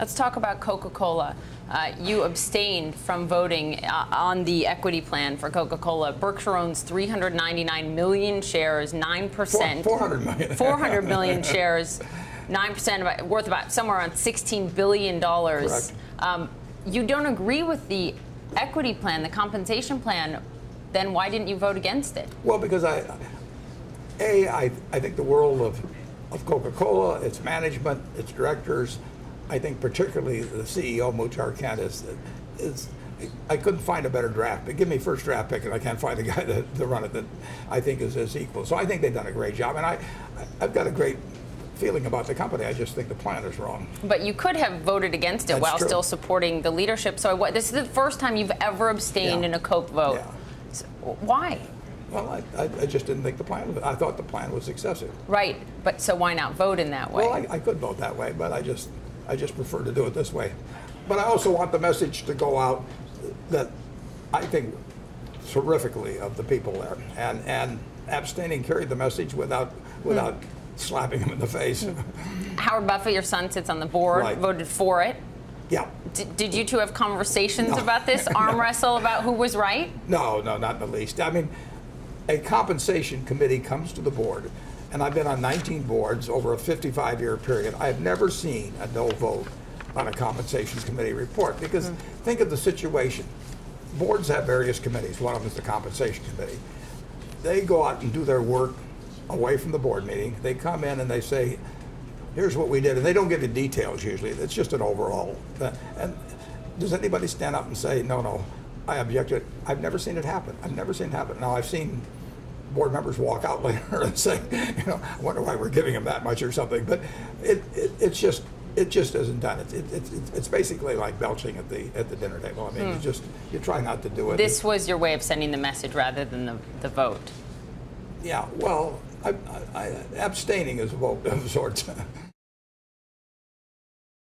Let's talk about Coca-Cola. You abstained from voting on the equity plan for Coca-Cola. Berkshire owns 399 million shares, 9%. 400 million. 400 million shares, 9%, worth about somewhere around $16 billion. Correct. You don't agree with the equity plan, the compensation plan. Then why didn't you vote against it? Well, because I think the world of Coca-Cola, its management, its directors, I think particularly the CEO, Muhtar Kent, is I couldn't find a better draft. But give me first draft pick, and I can't find a guy to run it that I think is his equal. So I think they've done a great job, and I've got a great feeling about the company. I just think the plan is wrong. But you could have voted against it while still supporting the leadership. So this is the first time you've ever abstained in a Coke vote. Yeah. So why? Well, I just didn't think the plan was, I thought the plan was excessive. Right, but so why not vote in that way? Well, I could vote that way, but I just prefer to do it this way. But I also want the message to go out that I think terrifically of the people there, and abstaining carried the message without slapping him in the face. Howard Buffett, your son, sits on the board, voted for it. Yeah. Did you two have conversations about this, arm wrestle about who was right? No, not in the least. I mean, a compensation committee comes to the board, and I've been on 19 boards over a 55-year period. I have never seen a no vote on a compensation committee report, because think of the situation. Boards have various committees. One of them is the compensation committee. They go out and do their work away from the board meeting. They come in and they say, here's what we did, and they don't give you details usually. It's just an overall. And does anybody stand up and say, no, I object to it? I've never seen it happen. I've never seen it happen. Now, I've seen board members walk out later and say, I wonder why we're giving them that much or something. But it just isn't done. It's basically like belching at the dinner table. I mean, you try not to do it. This was your way of sending the message rather than the vote. Yeah. Well, abstaining is a vote of sorts.